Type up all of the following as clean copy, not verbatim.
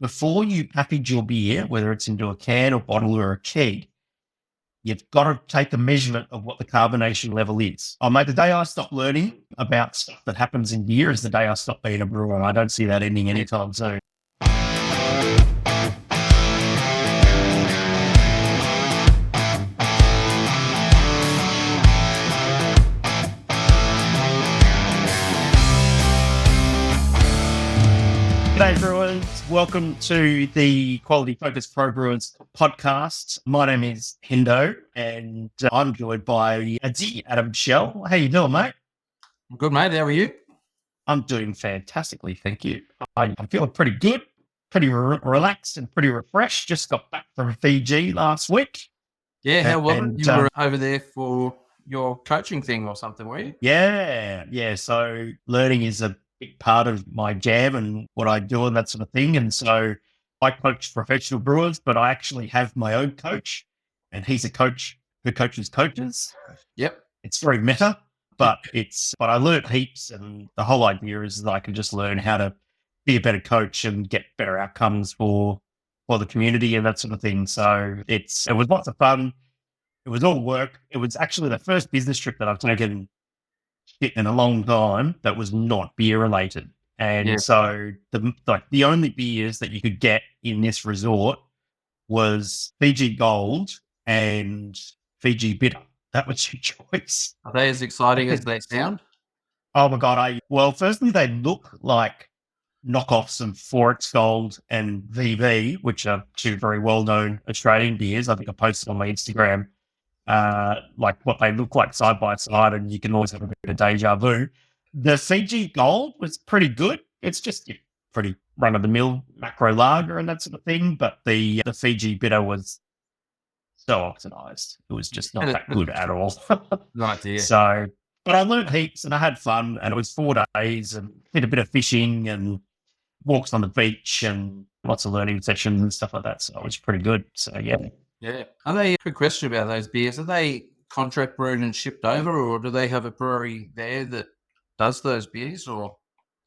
before you package your beer, whether it's into a can or bottle or a keg, you've got to take a measurement of what the carbonation level is. Oh, mate, the day I stop learning about stuff that happens in beer is the day I stop being a brewer. I don't see that ending anytime soon. G'day, brewers. Welcome to the Quality Focused Pro Brewers podcast. My name is Hendo, and I'm joined by Adam Shell. How you doing, mate? I'm good, mate. How are you? I'm doing fantastically, thank you. I'm feeling pretty good, pretty relaxed and pretty refreshed. Just got back from Fiji last week. Yeah, how was it? You were over there for your coaching thing or something, were you? Yeah. So learning is a big part of my jam and what I do and that sort of thing. And so I coach professional brewers, but I actually have my own coach, and he's a coach who coaches coaches. Yep. It's very meta, but I learned heaps, and the whole idea is that I can just learn how to be a better coach and get better outcomes for the community and that sort of thing. So it was lots of fun. It was all work. It was actually the first business trip that I've taken in a long time that was not beer related. And so the only beers that you could get in this resort was Fiji Gold and Fiji Bitter. That was your choice. Are they as exciting as they sound? Oh my God. Firstly, they look like knockoffs of Forex Gold and VB, which are two very well-known Australian beers. I think I posted on my Instagram like what they look like side by side, and you can always have a bit of deja vu. The Fiji Gold was pretty good. It's just pretty run-of-the-mill macro lager and that sort of thing, but the Fiji Bitter was so oxidized. It was just not that good at all. Right, yeah. So, but I learned heaps and I had fun, and it was 4 days and did a bit of fishing and walks on the beach and lots of learning sessions and stuff like that. So it was pretty good. So, yeah. Yeah. Quick question about those beers. Are they contract brewed and shipped over, or do they have a brewery there that does those beers? Or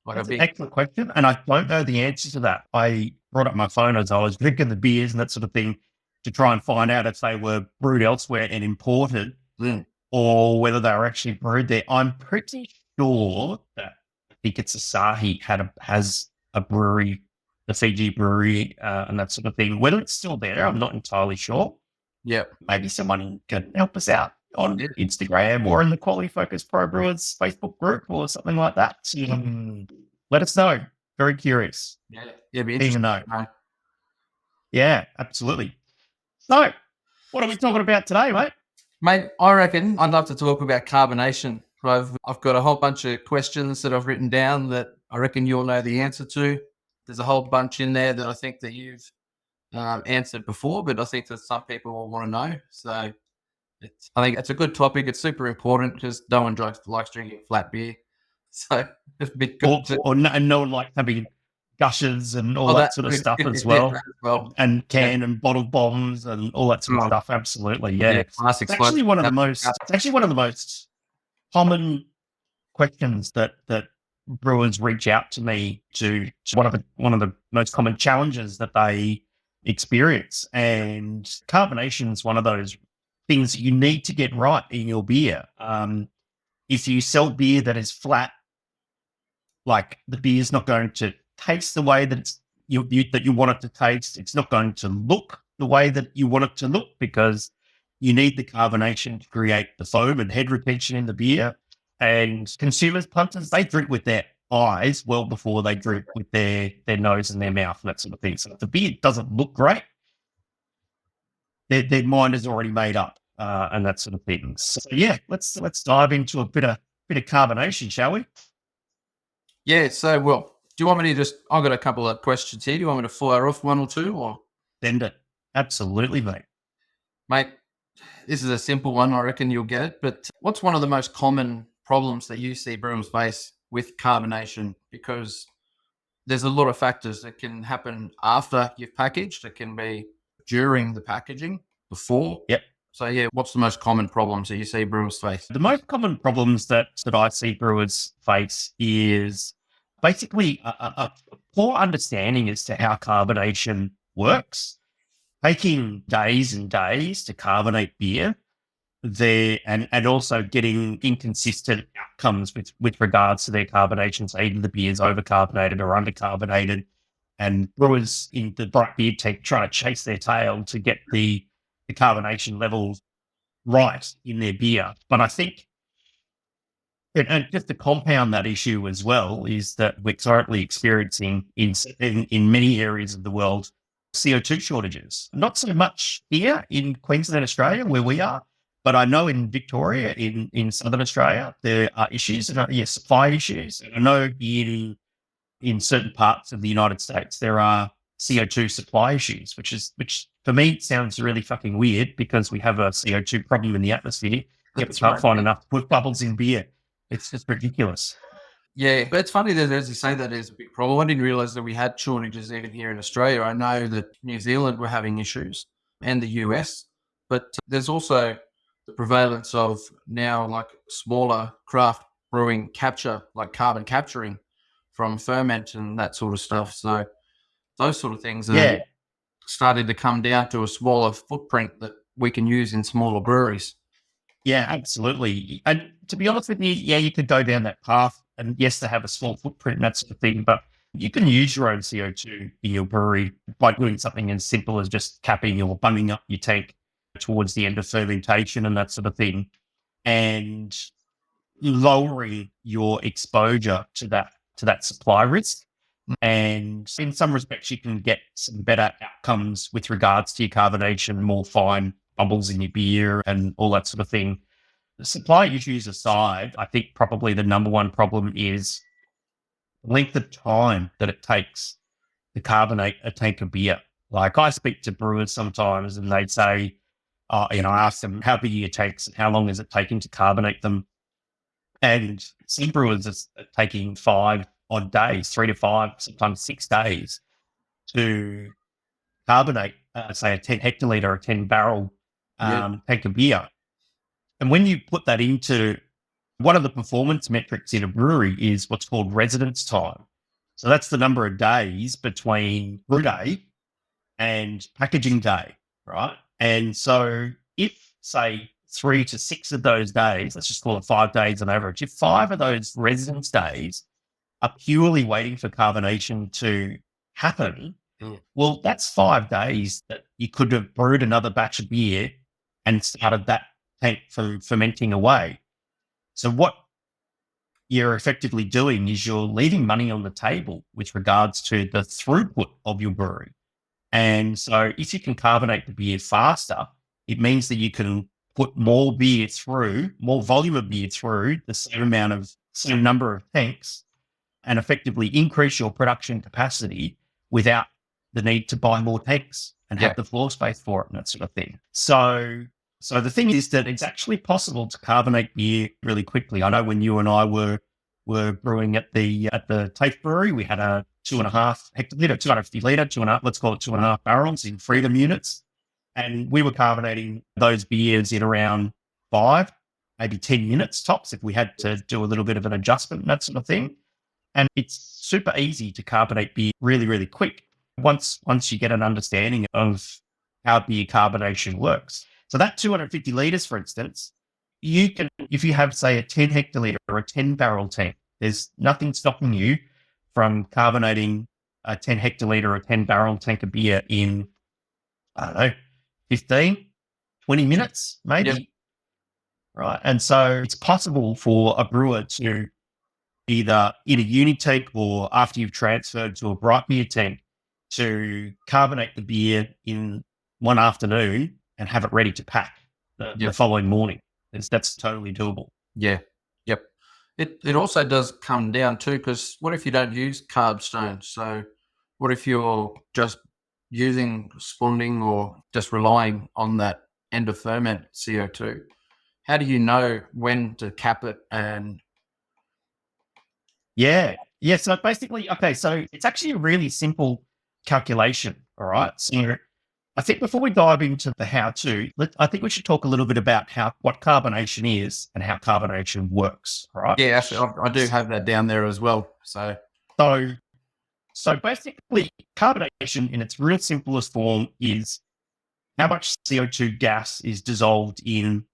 That's an excellent question, and I don't know the answer to that. I brought up my phone as I was drinking the beers and that sort of thing to try and find out if they were brewed elsewhere and imported, or whether they were actually brewed there. I'm pretty sure that I think it's Asahi has a brewery, the Fiji brewery, and that sort of thing. Whether it's still there, I'm not entirely sure. Yeah, maybe someone can help us out on Instagram or in the Quality Focused Pro Brewers Facebook group or something like that. Let us know. Very curious. Yeah, be interesting. Know. Yeah, absolutely. So, what are we talking about today, mate? Mate, I reckon I'd love to talk about carbonation. I've got a whole bunch of questions that I've written down that I reckon you'll know the answer to. There's a whole bunch in there that I think that you've answered before, but I think that some people will want to know. So I think it's a good topic. It's super important because no one likes drinking flat beer. So it's a bit good. No one likes having gushers and all that sort of stuff as well. And and bottle bombs and all that sort of stuff. Absolutely. Yeah. It's actually one of the most common questions that brewers reach out to me to one of the most common challenges that they experience. And carbonation is one of those things you need to get right in your beer. If you sell beer that is flat, like the beer is not going to taste the way that you want it to taste. It's not going to look the way that you want it to look, because you need the carbonation to create the foam and head retention in the beer. And consumers, punters, they drink with their eyes well before they drink with their nose and their mouth and that sort of thing. So if the beer doesn't look great, their mind is already made up and that sort of thing. So yeah, let's dive into a bit of carbonation, shall we? Yeah. So, well, do you want me to I've got a couple of questions here. Do you want me to fire off one or two, or send it? Absolutely, mate. Mate, this is a simple one. I reckon you'll get it. But what's one of the most common problems that you see brewers face with carbonation? Because there's a lot of factors that can happen after you've packaged. It can be during the packaging, before. Yep. So yeah, what's the most common problems that you see brewers face? The most common problems that I see brewers face is basically a poor understanding as to how carbonation works, taking days and days to carbonate beer there, and also getting inconsistent outcomes with regards to their carbonation. So either the beer's over-carbonated or under-carbonated, and brewers in the bright beer tank trying to chase their tail to get the carbonation levels right in their beer. But I think, and just to compound that issue as well, is that we're currently experiencing in many areas of the world CO2 shortages. Not so much here in Queensland, Australia, where we are, but I know in Victoria, in Southern Australia, there are issues, supply issues. And I know in certain parts of the United States, there are CO2 supply issues, which for me sounds really fucking weird because we have a CO2 problem in the atmosphere. Yet we can't find enough to put bubbles in beer. It's just ridiculous. Yeah, but it's funny that, as you say, that is a big problem. I didn't realize that we had shortages even here in Australia. I know that New Zealand were having issues and the US, but there's also the prevalence of now like smaller craft brewing capture, like carbon capturing from ferment and that sort of stuff. So those sort of things are starting to come down to a smaller footprint that we can use in smaller breweries. Yeah, absolutely. And to be honest with you, you could go down that path. And yes, they have a small footprint and that sort of thing, but you can use your own CO2 in your brewery by doing something as simple as just capping or bunging up your tank towards the end of fermentation and that sort of thing, and lowering your exposure to that supply risk. And in some respects, you can get some better outcomes with regards to your carbonation, more fine bubbles in your beer and all that sort of thing. The supply issues aside, I think probably the number one problem is the length of time that it takes to carbonate a tank of beer. Like I speak to brewers sometimes and they'd say, I ask them, how big are your tanks and how long is it taking to carbonate them? And some brewers are taking 5 odd days, 3 to 5, sometimes 6 days to carbonate, say a 10 hectoliter or 10 barrel tank of beer. And when you put that into one of the performance metrics in a brewery is what's called residence time. So that's the number of days between brew day and packaging day, right? And so if, say, 3 to 6 of those days, let's just call it 5 days on average, if 5 of those residence days are purely waiting for carbonation to happen, well, that's 5 days that you could have brewed another batch of beer and started that tank from fermenting away. So what you're effectively doing is you're leaving money on the table with regards to the throughput of your brewery. And so if you can carbonate the beer faster, it means that you can put more beer through, more volume of beer through the same number of tanks and effectively increase your production capacity without the need to buy more tanks and have the floor space for it and that sort of thing. So the thing is that it's actually possible to carbonate beer really quickly. I know when you and I were brewing at the TAFE brewery, we had a 2.5 hectoliter, 250 litre, 2.5, let's call it 2.5 barrels in freedom units. And we were carbonating those beers in around 5, maybe 10 minutes tops if we had to do a little bit of an adjustment and that sort of thing. And it's super easy to carbonate beer really, really quick once you get an understanding of how beer carbonation works. So that 250 litres, for instance, you can, if you have, say, a 10 hectoliter or a 10 barrel tank, there's nothing stopping you from carbonating a 10 hectoliter or a 10 barrel tank of beer in, I don't know, 15, 20 minutes, maybe. Yep. Right. And so it's possible for a brewer to either in a uni tank or after you've transferred to a bright beer tank to carbonate the beer in one afternoon and have it ready to pack the following morning. That's totally doable. Yeah. Yep. It also does come down too, because what if you don't use carb stones? So what if you're just using sponding or just relying on that end of ferment CO2? How do you know when to cap it? And so basically, so it's actually a really simple calculation. All right. So I think before we dive into the how-to, I think we should talk a little bit about what carbonation is and how carbonation works. All right. Yeah, actually, I do have that down there as well. So So basically, carbonation in its real simplest form is how much CO2 gas is dissolved in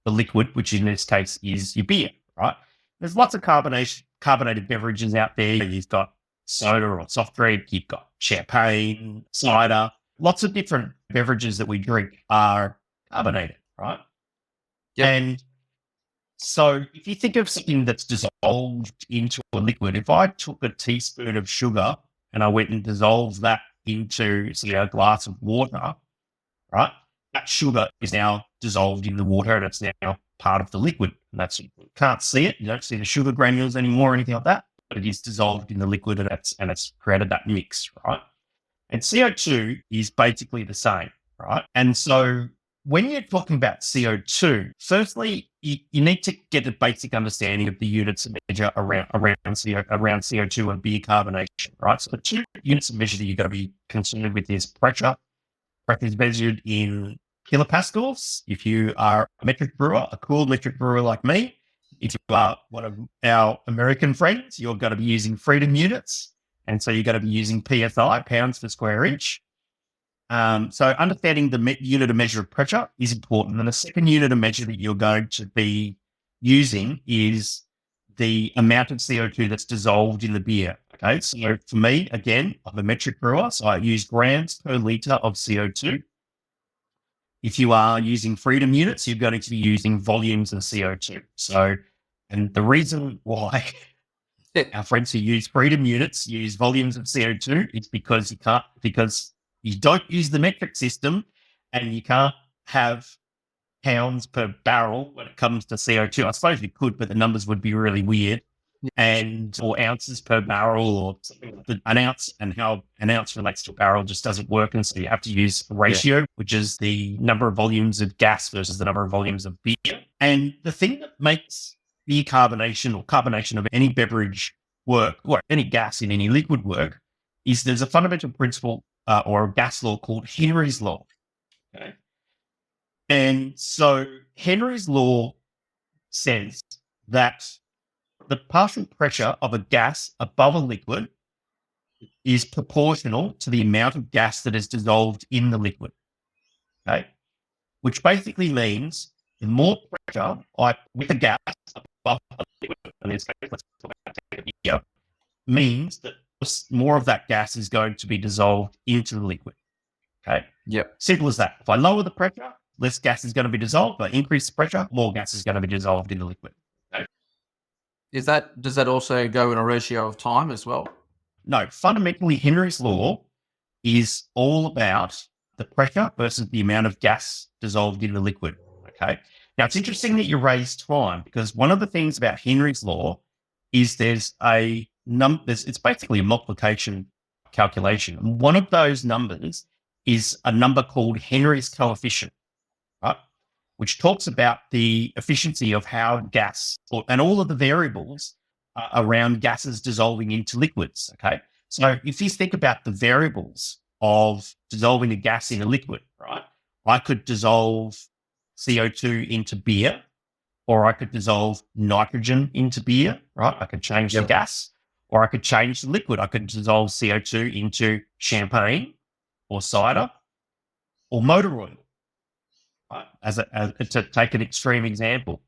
the liquid, which in this case is your beer, right? There's lots of carbonated beverages out there. You've got soda or soft drink, you've got champagne, cider. Lots of different beverages that we drink are carbonated, right? Yep. And so if you think of something that's dissolved into a liquid, if I took a teaspoon of sugar and I went and dissolved that into, say, a glass of water, right? That sugar is now dissolved in the water and it's now part of the liquid. And you can't see it. You don't see the sugar granules anymore or anything like that, but it is dissolved in the liquid and it's created that mix, right? And CO2 is basically the same, right? And so when you're talking about CO2, firstly, you need to get a basic understanding of the units of measure around CO2 and beer carbonation, right? So the two units of measure that you've got to be concerned with is pressure. Pressure is measured in kilopascals. If you are a metric brewer, a cool metric brewer like me, if you are one of our American friends, you're going to be using freedom units. And so you're going to be using PSI, pounds per square inch. So understanding the unit of measure of pressure is important. And the second unit of measure that you're going to be using is the amount of CO2 that's dissolved in the beer. Okay, so for me, again, I'm a metric brewer, so I use grams per litre of CO2. If you are using freedom units, you're going to be using volumes of CO2. So, and the reason why our friends who use freedom units use volumes of CO2 is because you don't use the metric system and you can't have pounds per barrel when it comes to CO2. I suppose you could, but the numbers would be really weird. Or ounces per barrel or something like an ounce, and how an ounce relates to a barrel just doesn't work. And so you have to use a ratio, which is the number of volumes of gas versus the number of volumes of beer. And the thing that makes beer carbonation or carbonation of any beverage work, or any gas in any liquid work, is there's a fundamental principle or a gas law called Henry's law. Okay. And so Henry's law says that the partial pressure of a gas above a liquid is proportional to the amount of gas that is dissolved in the liquid. Okay. Which basically means the more pressure with a gas above a liquid, and let's talk about here, means that more of that gas is going to be dissolved into the liquid. Okay. Yep. Simple as that. If I lower the pressure, less gas is going to be dissolved. If I increase the pressure, more gas is going to be dissolved in the liquid. Okay. Does that also go in a ratio of time as well? No, fundamentally, Henry's law is all about the pressure versus the amount of gas dissolved in the liquid. Okay. Now, it's interesting that you raised time, because one of the things about Henry's law is there's a it's basically a multiplication calculation. And one of those numbers is a number called Henry's coefficient, right? Which talks about the efficiency of how gas and all of the variables around gases dissolving into liquids. Okay. So if you think about the variables of dissolving a gas in a liquid, right? I could dissolve CO2 into beer, or I could dissolve nitrogen into beer, right? I could change the gas, or I could change the liquid. I could dissolve CO2 into champagne or cider or motor oil. To take an extreme example.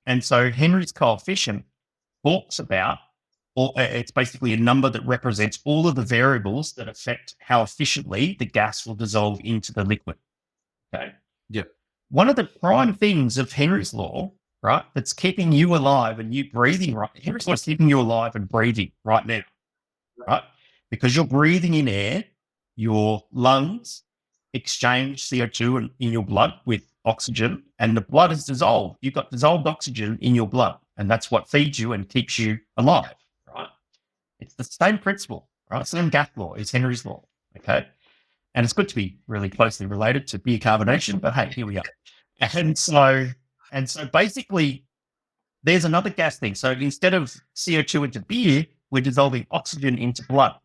And so Henry's coefficient talks about, or it's basically a number that represents all of the variables that affect how efficiently the gas will dissolve into the liquid. Okay. Yep. One of the prime things of Henry's law, right, that's keeping you alive and you breathing, right? Henry's law is keeping you alive and breathing right now, right? Because you're breathing in air, your lungs exchange CO2 in your blood with oxygen, and the blood is dissolved. You've got dissolved oxygen in your blood, and that's what feeds you and keeps you alive, right? It's the same principle, right? Same gas law is Henry's law, okay? And it's good to be really closely related to beer carbonation, but hey, here we are. And so basically, there's another gas thing. So instead of CO2 into beer, we're dissolving oxygen into blood.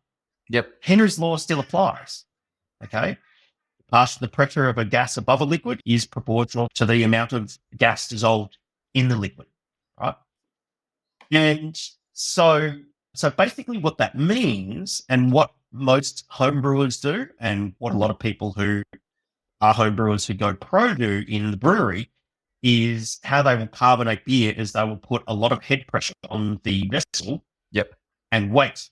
Yep. Henry's law still applies, okay? The pressure of a gas above a liquid is proportional to the amount of gas dissolved in the liquid, right? And so So basically what that means, and what most homebrewers do, and what a lot of people who are homebrewers who go pro do in the brewery, is how they will carbonate beer is they will put a lot of head pressure on the vessel and wait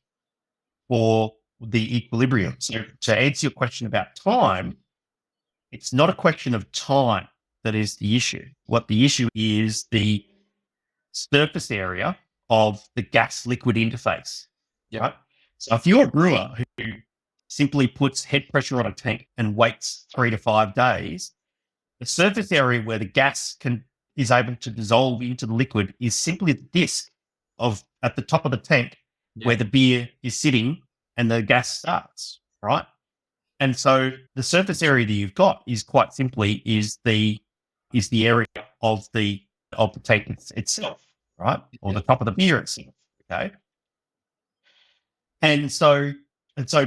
for the equilibrium. So to answer your question about time, it's not a question of time that is the issue. What the issue is the surface area of the gas liquid interface. Right? So if you're a brewer who simply puts head pressure on a tank and waits 3 to 5 days, the surface area where the gas is able to dissolve into the liquid is simply the disc at the top of the tank where the beer is sitting and the gas starts, right? And so the surface area that you've got is quite simply is the area of the tank itself, right? Or the top of the beer itself. Okay. And so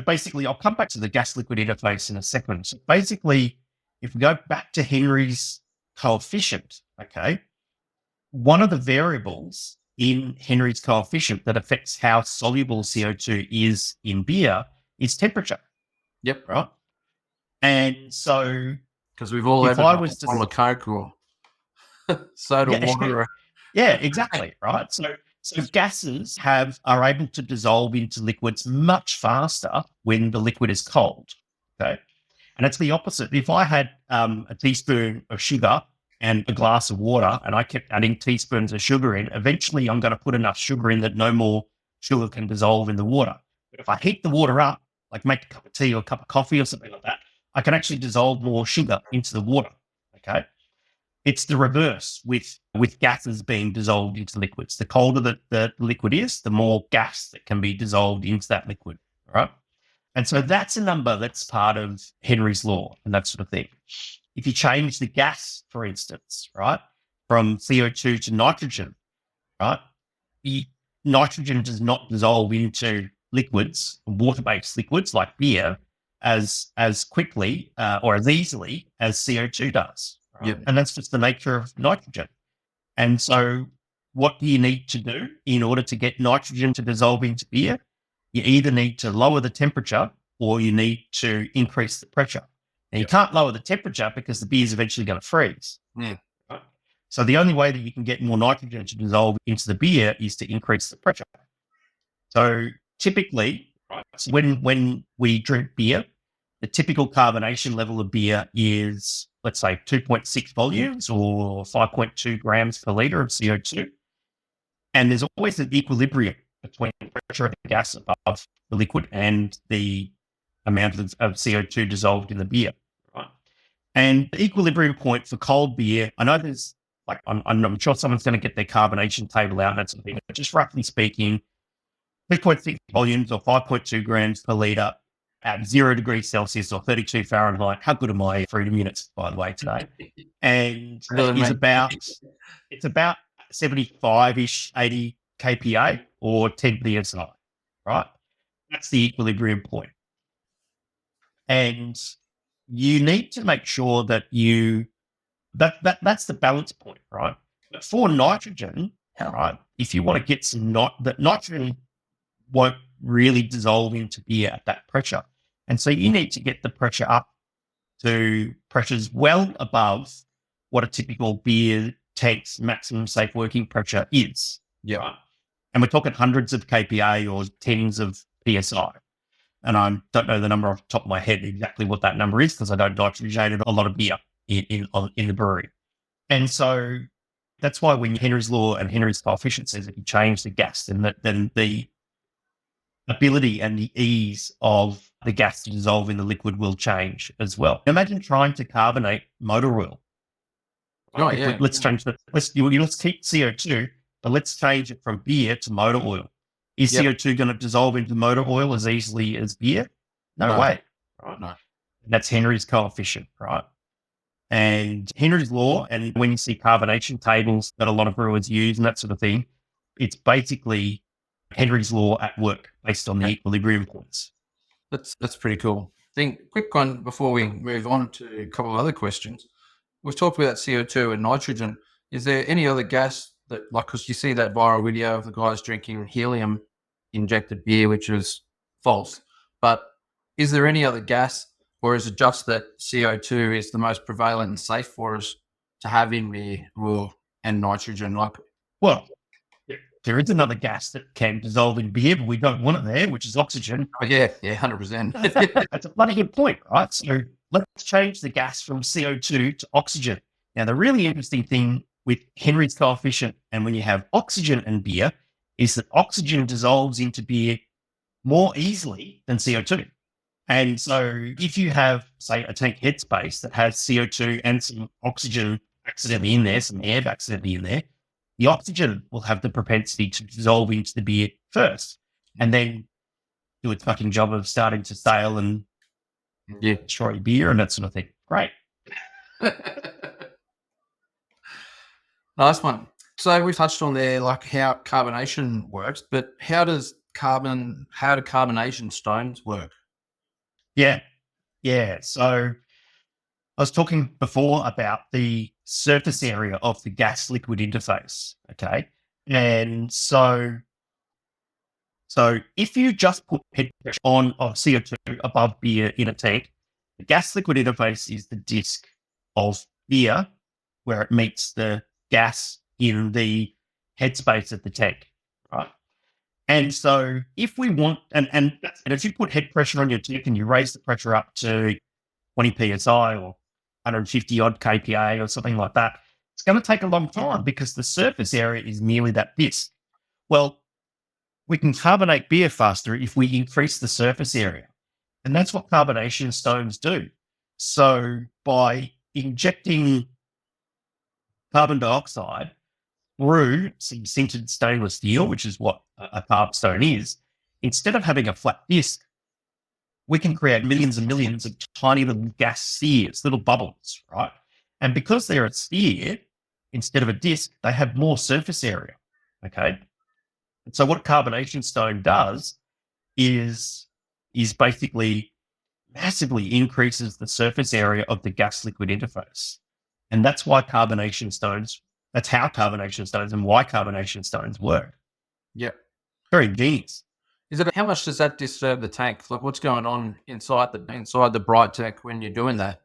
basically I'll come back to the gas liquid interface in a second. So basically, if we go back to Henry's coefficient, okay, one of the variables in Henry's coefficient that affects how soluble CO2 is in beer is temperature. Right. And so, because we've all had a bottle of Coke or soda water. Yeah, exactly. Right. So gases are able to dissolve into liquids much faster when the liquid is cold. Okay. And it's the opposite. If I had a teaspoon of sugar and a glass of water and I kept adding teaspoons of sugar in, eventually I'm going to put enough sugar in that no more sugar can dissolve in the water. But if I heat the water up, like make a cup of tea or a cup of coffee or something like that, I can actually dissolve more sugar into the water. Okay. It's the reverse with gases being dissolved into liquids. The colder the liquid is, the more gas that can be dissolved into that liquid. Right. And so that's a number that's part of Henry's law and that sort of thing. If you change the gas, for instance, right, from CO2 to nitrogen, right, nitrogen does not dissolve into liquids, water-based liquids like beer, as quickly or as easily as CO2 does. Right? And that's just the nature of nitrogen. And so what do you need to do in order to get nitrogen to dissolve into beer? You either need to lower the temperature or you need to increase the pressure. Now, you can't lower the temperature because the beer is eventually going to freeze. Right? So the only way that you can get more nitrogen to dissolve into the beer is to increase the pressure. So typically, when we drink beer, the typical carbonation level of beer is, let's say, 2.6 volumes or 5.2 grams per litre of CO2. And there's always an equilibrium between the pressure of the gas above the liquid and the amount of CO2 dissolved in the beer. Right? And the equilibrium point for cold beer, I know there's, like, I'm sure someone's going to get their carbonation table out and that sort of thing, but just roughly speaking, 2.6 volumes or 5.2 grams per litre at 0 degrees Celsius or 32 Fahrenheit. How good are my freedom units, by the way, today? And it's about 75-ish, 80 kPa or 10 psi, right? That's the equilibrium point. And you need to make sure that that's the balance point, right? But for nitrogen, right, if you want to get that nitrogen won't really dissolve into beer at that pressure. And so you need to get the pressure up to pressures well above what a typical beer tank's maximum safe working pressure is. Right? And we're talking hundreds of kPa or tens of psi. And I don't know the number off the top of my head exactly what that number is because I don't nitrogenate a lot of beer in the brewery. And so that's why when Henry's law and Henry's coefficient says if you change the gas, then the ability and the ease of the gas to dissolve in the liquid will change as well. Imagine trying to carbonate motor oil. Let's change let's keep CO2, but let's change it from beer to motor oil. Is CO2 going to dissolve into motor oil as easily as beer? No way. Right? No. That's Henry's coefficient, right? And Henry's law, and when you see carbonation tables that a lot of brewers use and that sort of thing, it's basically Henry's law at work based on the equilibrium points. That's pretty cool. I think quick one before we move on to a couple of other questions. We've talked about CO2 and nitrogen. Is there any other gas that, like, because you see that viral video of the guys drinking helium injected beer, which is false. But is there any other gas, or is it just that CO2 is the most prevalent and safe for us to have in beer, and nitrogen? Well, there is another gas that can dissolve in beer, but we don't want it there, which is oxygen. Oh, yeah, 100%. That's a bloody good point, right? So let's change the gas from CO2 to oxygen. Now, the really interesting thing with Henry's coefficient and when you have oxygen in beer is that oxygen dissolves into beer more easily than CO2. And so if you have, say, a tank headspace that has CO2 and some oxygen accidentally in there, some air accidentally in there, the oxygen will have the propensity to dissolve into the beer first and then do its fucking job of starting to sail and destroy beer and that sort of thing. Great. Nice one. So we've touched on there like how carbonation works, but how do carbonation stones work? Yeah. So I was talking before about the surface area of the gas liquid interface. Okay. And so if you just put head pressure on CO2 above beer in a tank, the gas liquid interface is the disc of beer where it meets the gas in the headspace of the tank, right? And so if we want, and if you put head pressure on your tank and you raise the pressure up to 20 psi or 150 odd kPa or something like that, it's going to take a long time because the surface area is merely that disc. Well, we can carbonate beer faster if we increase the surface area. And that's what carbonation stones do. So by injecting carbon dioxide through some sintered stainless steel, which is what a carb stone is, instead of having a flat disc, we can create millions and millions of tiny little gas spheres, little bubbles, right? And because they're a sphere instead of a disc, they have more surface area, okay? And so what a carbonation stone does is basically massively increases the surface area of the gas liquid interface. And that's why carbonation stones, that's how carbonation stones and why carbonation stones work. Yeah. Very ingenious. How much does that disturb the tank? Like what's going on inside the bright tank when you're doing that?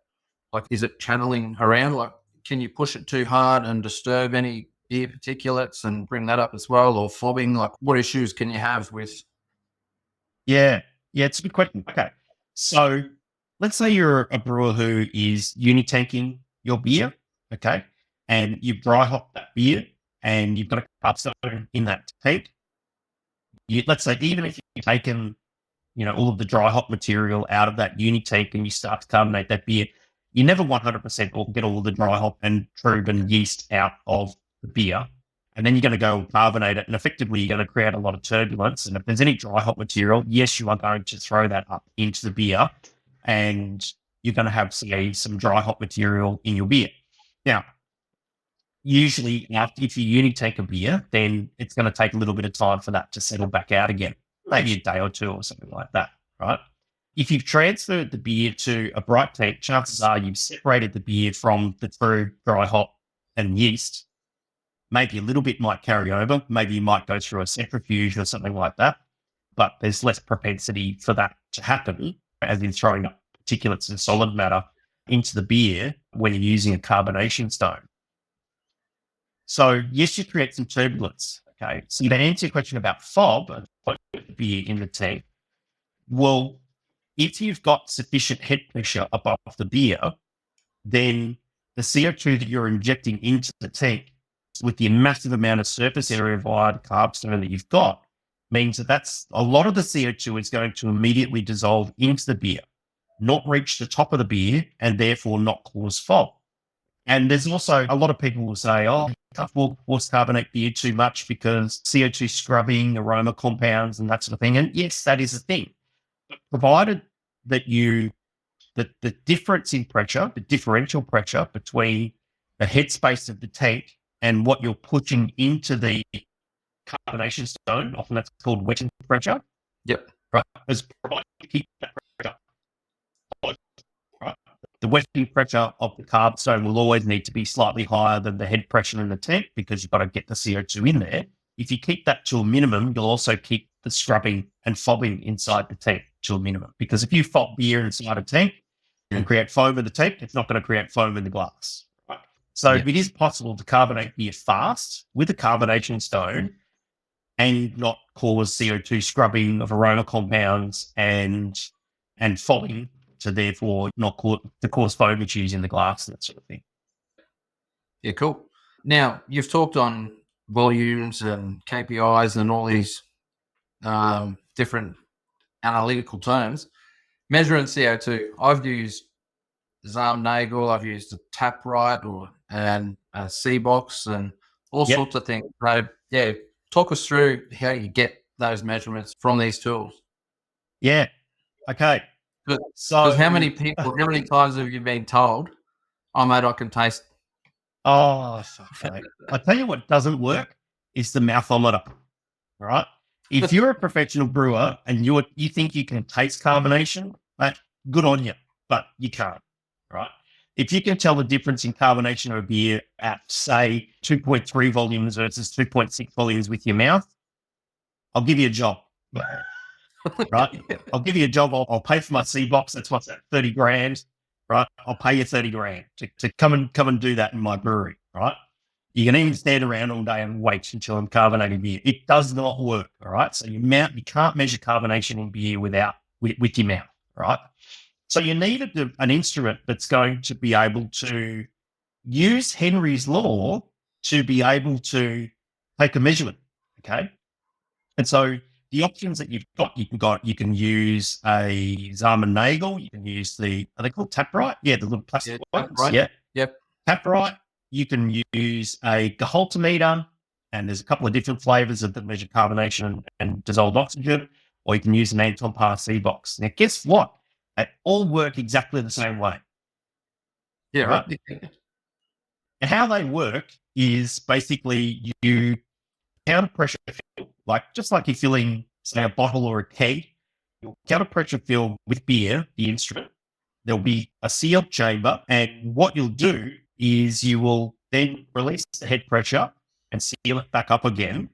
Like, is it channeling around? Like, can you push it too hard and disturb any beer particulates and bring that up as well? Or fobbing? Like, what issues can you have with? Yeah, it's a good question. Okay. So let's say you're a brewer who is unitanking your beer, okay, and you dry hop that beer and you've got a carb stone in that tank. Let's say even if you've taken, all of the dry hop material out of that unitank and you start to carbonate that beer, you never 100% get all of the dry hop and trub and yeast out of the beer. And then you're going to go and carbonate it, and effectively you're going to create a lot of turbulence. And if there's any dry hop material, yes, you are going to throw that up into the beer, and you're going to have, say, some dry hop material in your beer. Now, usually, if you unitank a beer, then it's going to take a little bit of time for that to settle back out again, maybe a day or two or something like that, right? If you've transferred the beer to a bright tank, chances are you've separated the beer from the true dry hop and yeast. Maybe a little bit might carry over. Maybe you might go through a centrifuge or something like that, but there's less propensity for that to happen, as in throwing up particulates and solid matter into the beer when you're using a carbonation stone. So yes, you create some turbulence. Okay. So to answer your question about fob and beer in the tank, well, if you've got sufficient head pressure above the beer, then the CO2 that you're injecting into the tank with the massive amount of surface area via the carb stone that you've got means that's a lot of the CO2 is going to immediately dissolve into the beer, not reach the top of the beer, and therefore not cause fob. And there's also a lot of people will say, oh, we'll force carbonate beer too much because CO2 scrubbing, aroma compounds, and that sort of thing. And yes, that is a thing. But provided that the difference in pressure, the differential pressure between the headspace of the tank and what you're pushing into the carbonation stone, often that's called wetting pressure. Yep. Right. As provided you keep that pressure close, right? The wetting pressure of the carb stone will always need to be slightly higher than the head pressure in the tank because you've got to get the CO2 in there. If you keep that to a minimum, you'll also keep the scrubbing and fobbing inside the tank to a minimum. Because if you fob beer inside a tank and create foam in the tank, it's not going to create foam in the glass. Right? So it is possible to carbonate beer fast with a carbonation stone and not cause CO2 scrubbing of aroma compounds and fobbing to therefore not cause foam issues in the glass and that sort of thing. Yeah, cool. Now, you've talked on volumes and KPIs and all these different analytical terms. Measuring CO2, I've used Zahm Nagel, I've used the Taprite and CBox and all sorts of things. So, yeah, talk us through how you get those measurements from these tools. Yeah. Okay. Good. So, how many times have you been told, "Oh, mate, I can taste"? Oh, okay. I tell you what doesn't work is the mouthometer. Right? If you're a professional brewer and you think you can taste carbonation, good on you, but you can't. Right? If you can tell the difference in carbonation of a beer at, say, 2.3 volumes versus 2.6 volumes with your mouth, I'll give you a job. Right? I'll give you a job. I'll pay for my CBox. That's what's that, 30 grand. Right? I'll pay you 30 grand to come and do that in my brewery. Right? You can even stand around all day and wait until I'm carbonating beer. It does not work. All right. So you can't measure carbonation in beer with your mouth. Right. So you need an instrument that's going to be able to use Henry's law to be able to take a measurement. Okay. And so the options that you've got, you can use a Zahm Nagel. You can use are they called Taprite? Yeah, the little plastic ones. Taprite. Yeah. Yep. Taprite. You can use a Gehaltometer, and there's a couple of different flavors that measure carbonation and dissolved oxygen, or you can use an Anton Paar CBox. Now, guess what? They all work exactly the same way. Yeah, right. And how they work is basically you counter pressure fill, just like you're filling, say, a bottle or a keg, you'll counter pressure fill with beer, the instrument. There'll be a sealed chamber, and what you'll do is you will then release the head pressure and seal it back up again.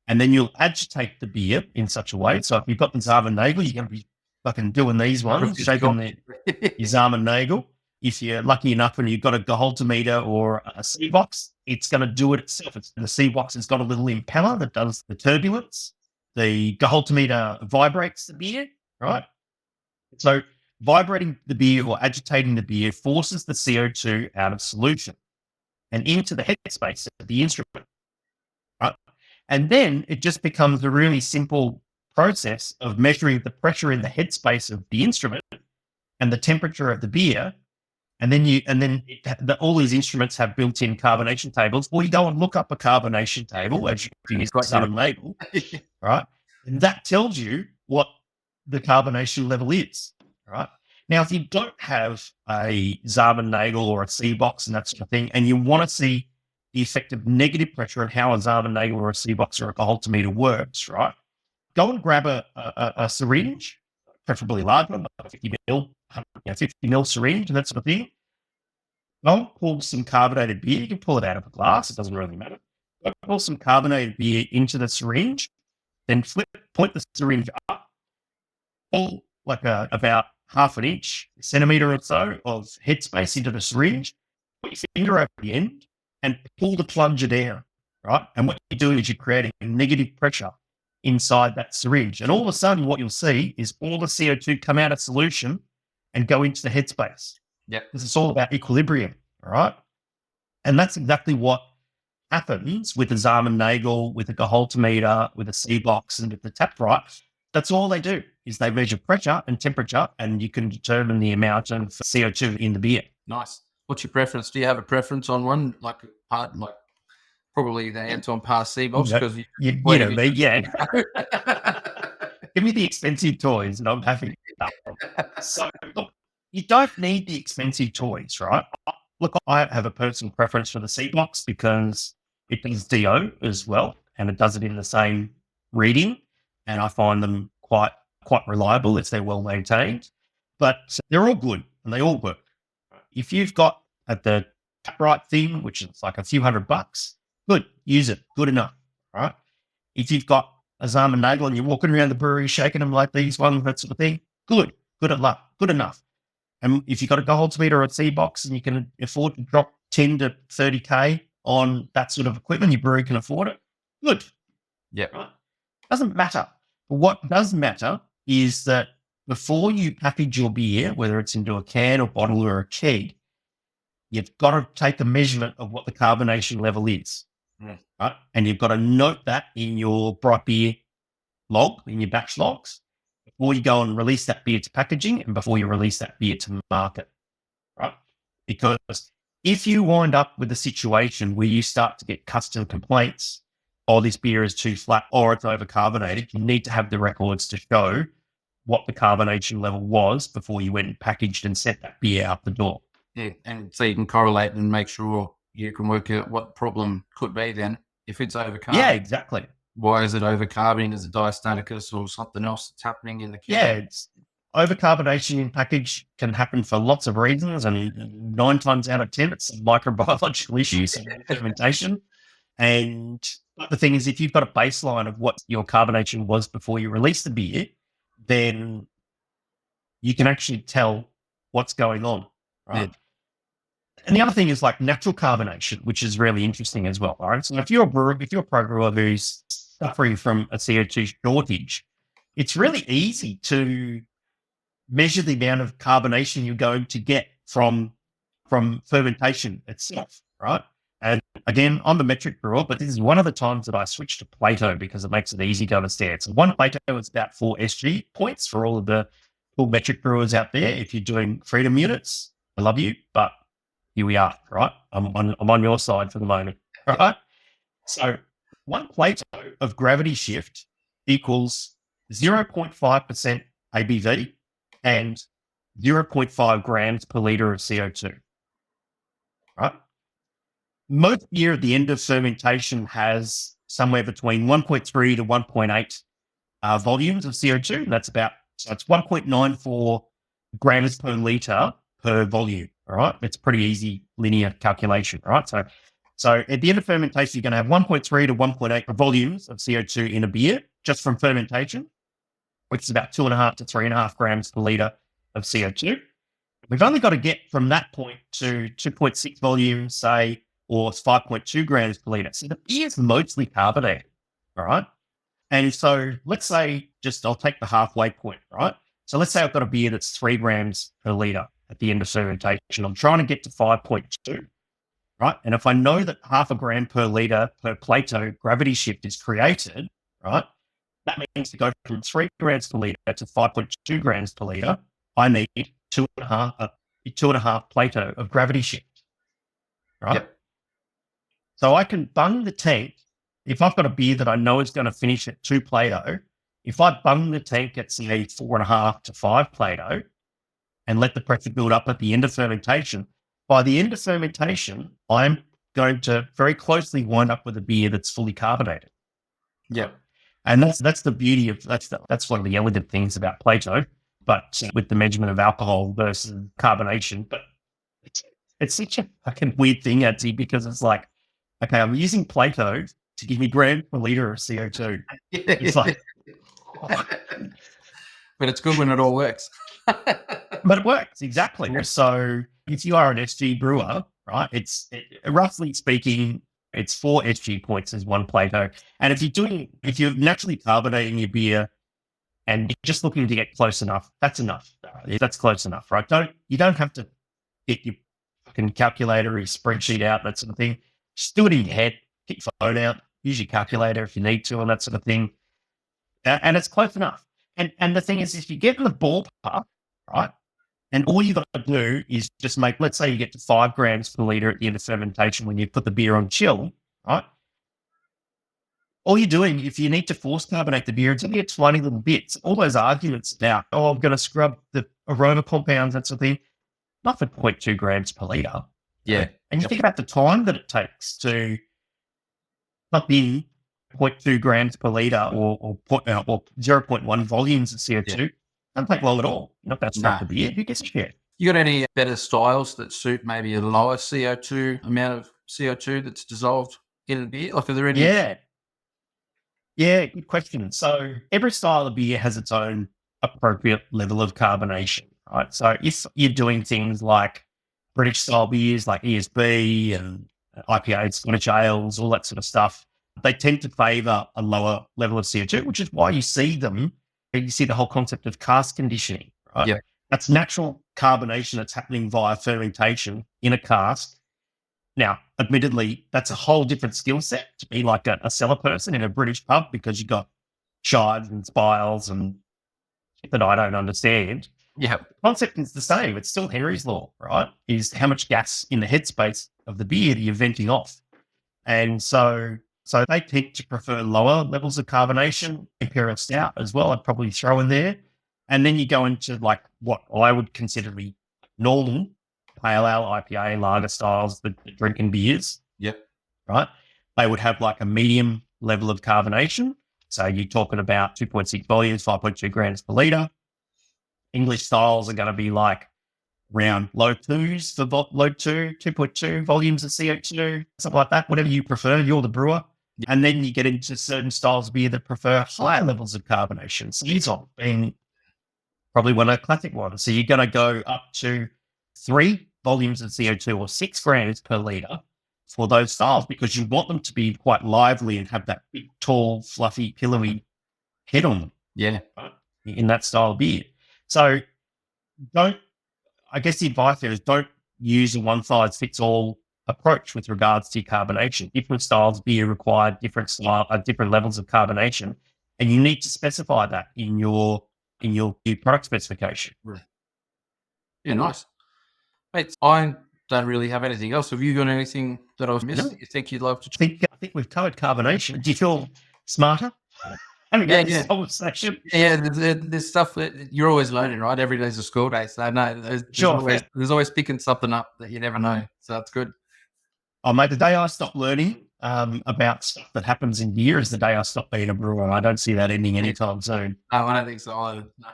And then you'll agitate the beer in such a way. So if you've got the Zahm Nagel, you're going to be fucking doing these ones, shaking your Zahm Nagel. If you're lucky enough and you've got a Gehaltometer or a CBox, it's going to do it itself. The CBox has got a little impeller that does the turbulence. The Gehaltometer vibrates the beer, right? So vibrating the beer or agitating the beer forces the CO2 out of solution and into the headspace of the instrument. Right? And then it just becomes a really simple process of measuring the pressure in the headspace of the instrument and the temperature of the beer. And then all these instruments have built-in carbonation tables. Or you go and look up a carbonation table as you use Zahm Nagel, right? And that tells you what the carbonation level is. Right. Now, if you don't have a Zahm Nagel or a CBox and that sort of thing, and you want to see the effect of negative pressure and how a Zahm Nagel or a CBox or a Gehaltometer works, right? Go and grab a syringe, preferably large one, like a 50 ml syringe and that sort of thing. Go and pull some carbonated beer. You can pull it out of a glass. It doesn't really matter. Go pull some carbonated beer into the syringe, then point the syringe up, pull about half an inch, centimeter or so of headspace into the syringe, put your finger over the end and pull the plunger down, right? And what you're doing is you're creating negative pressure inside that syringe. And all of a sudden what you'll see is all the CO2 come out of solution and go into the headspace. Yeah. Because it's all about equilibrium, all right? And that's exactly what happens with the Zahm Nagel, with the Gehaltometer, with the CBox and with the Taprite. That's all they do is they measure pressure and temperature, and you can determine the amount of CO2 in the beer. Nice. What's your preference? Do you have a preference on one, like probably the Anton Paar CBox? Because you know me, yeah. Give me the expensive toys, and I'm happy. So look, you don't need the expensive toys, right? Look, I have a personal preference for the CBox because it does DO as well, and it does it in the same reading. And I find them quite reliable if they're well maintained. But they're all good and they all work. If you've got the Taprite thing, which is like a few $100, good, use it, good enough, right? If you've got a Zahm Nagel and you're walking around the brewery shaking them like these ones, that sort of thing, good enough. And if you've got a gold speed or a CBox and you can afford to drop 10 to 30K on that sort of equipment, your brewery can afford it, good. Yeah. Right? Doesn't matter. But what does matter is that before you package your beer, whether it's into a can or bottle or a keg, you've got to take a measurement of what the carbonation level is. Right? And you've got to note that in your bright beer log, in your batch logs, before you go and release that beer to packaging and before you release that beer to market. Right? Because if you wind up with a situation where you start to get customer complaints, oh, this beer is too flat or it's over-carbonated, you need to have the records to show what the carbonation level was before you went and packaged and sent that beer out the door. Yeah, and so you can correlate and make sure you can work out what the problem could be then. If it's over-carbonated. Yeah, exactly. Why is it over-carboning? Is it diastaticus or something else that's happening in the can? Yeah, it's over-carbonation in package can happen for lots of reasons, and 9 times out of 10, it's microbiological issues and fermentation. And the thing is, if you've got a baseline of what your carbonation was before you release the beer, then you can actually tell what's going on, right? Yeah. And the other thing is like natural carbonation, which is really interesting as well, right? So if you're a brewer, if you're a pro brewer who's suffering from a CO2 shortage, it's really easy to measure the amount of carbonation you're going to get from fermentation itself, right? And again, I'm a metric brewer, but this is one of the times that I switched to Plato because it makes it easy to understand. So one Plato is about 4 SG points for all of the cool metric brewers out there. If you're doing freedom units, I love you, but here we are, right? I'm on your side for the moment, right? So 1 Plato of gravity shift equals 0.5% ABV and 0.5 grams per litre of CO2, right? Most beer at the end of fermentation has somewhere between 1.3 to 1.8 volumes of CO2. So it's 1.94 grams per litre per volume, all right? It's a pretty easy linear calculation, right? So at the end of fermentation, you're going to have 1.3 to 1.8 volumes of CO2 in a beer just from fermentation, which is about 2.5 to 3.5 grams per litre of CO2. We've only got to get from that point to 2.6 volumes, say, or 5.2 grams per litre. So the beer is mostly carbonated, all right? And so let's say I'll take the halfway point, right? So let's say I've got a beer that's 3 grams per litre at the end of fermentation. I'm trying to get to 5.2, right? And if I know that 0.5 gram per litre per Plato gravity shift is created, right? That means to go from 3 grams per litre to 5.2 grams per litre, I need 2.5 Plato of gravity shift, right? Yep. So I can bung the tank. If I've got a beer that I know is going to finish at 2 Plato, if I bung the tank at, say, 4.5 to 5 Plato and let the pressure build up at the end of fermentation, by the end of fermentation, I'm going to very closely wind up with a beer that's fully carbonated. Yeah. And that's the beauty of, that's one of the elegant things about Plato, but with the measurement of alcohol versus carbonation. But it's such a fucking weird thing, Adsy, because it's like, okay, I'm using Plato to give me grams per litre of CO2. It's like, but it's good when it all works. But it works, exactly. Yeah. So if you are an SG brewer, right, roughly speaking, it's 4 SG points as 1 Plato. And if you're naturally carbonating your beer and you're just looking to get close enough, that's enough. That's close enough, right? You don't have to get your fucking calculator or your spreadsheet out, that sort of thing. Just do it in your head, get your phone out, use your calculator if you need to, and that sort of thing. And it's close enough. And the thing is, if you get in the ballpark, right, and all you got to do is just let's say you get to 5 grams per litre at the end of fermentation when you put the beer on chill, right? All you're doing, if you need to force carbonate the beer, it's only a tiny little bit. All those arguments about, I'm going to scrub the aroma compounds, that sort of thing, not for 0.2 grams per litre. Yeah. Right? And you think about the time that it takes to pump in 0.2 grams per litre or 0.1 volumes of CO2. Yeah. Doesn't take long at all. Not that stuff to beer. Who gives a shit? You got any better styles that suit maybe a lower CO2 amount of CO2 that's dissolved in a beer? Like, are there any? Yeah, good question. So every style of beer has its own appropriate level of carbonation, right? So if you're doing things like British style beers like ESB and IPAs, Scottish ales, all that sort of stuff, they tend to favour a lower level of CO2, which is why you see them. You see the whole concept of cask conditioning, right? Yeah. That's natural carbonation that's happening via fermentation in a cask. Now, admittedly, that's a whole different skill set to be like a cellar person in a British pub because you've got chives and spiles and shit that I don't understand. Yeah. The concept is the same. It's still Henry's law, right? Is how much gas in the headspace of the beer that you're venting off. And so they tend to prefer lower levels of carbonation. Imperial Stout as well, I'd probably throw in there. And then you go into like what I would consider to be normal pale ale, IPA, lager styles, the drinking beers. Yep. Right? They would have like a medium level of carbonation. So you're talking about 2.6 volumes, 5.2 grams per litre. English styles are going to be like around low twos for low 2.2 volumes of CO2, something like that, whatever you prefer. You're the brewer. And then you get into certain styles of beer that prefer higher levels of carbonation. Saison being probably one of the classic ones. So you're going to go up to 3 volumes of CO2 or 6 grams per litre for those styles because you want them to be quite lively and have that big, tall, fluffy, pillowy head on them. Yeah. In that style of beer. So I guess the advice there is don't use a one-size-fits-all approach with regards to carbonation. Different styles of beer require different levels of carbonation, and you need to specify that in your product specification. Right. Yeah, nice. Mate, I don't really have anything else. Have you got anything that I was missing that you think you'd love to? I think we've covered carbonation. Do you feel smarter? Yeah. There's stuff that you're always learning, right? Every day's a school day. So no, there's always picking something up that you never know. So that's good. Oh, mate, the day I stopped learning about stuff that happens in beer is the day I stopped being a brewer. I don't see that ending anytime soon. No, I don't think so either. No.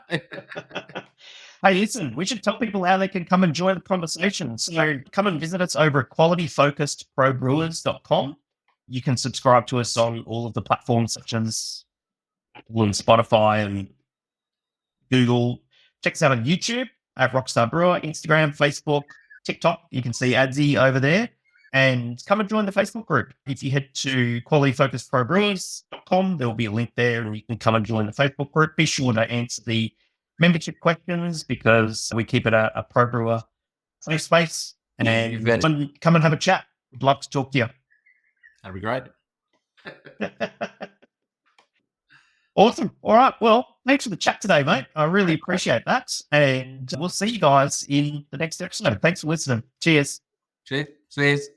Hey, listen, we should tell people how they can come and join the conversation. So come and visit us over at qualityfocusedprobrewers.com. You can subscribe to us on all of the platforms such as Apple and Spotify and Google. Check us out on YouTube at Rockstar Brewer, Instagram, Facebook, TikTok. You can see Adsy over there. And come and join the Facebook group. If you head to qualityfocusedprobrewers.com, there will be a link there and you can come and join the Facebook group. Be sure to answer the membership questions because we keep it a pro brewer safe space. And come and have a chat. We'd love to talk to you. That'd be great. Awesome. All right. Well, thanks for the chat today, mate. I really appreciate that. And we'll see you guys in the next episode. Thanks for listening. Cheers. Cheers.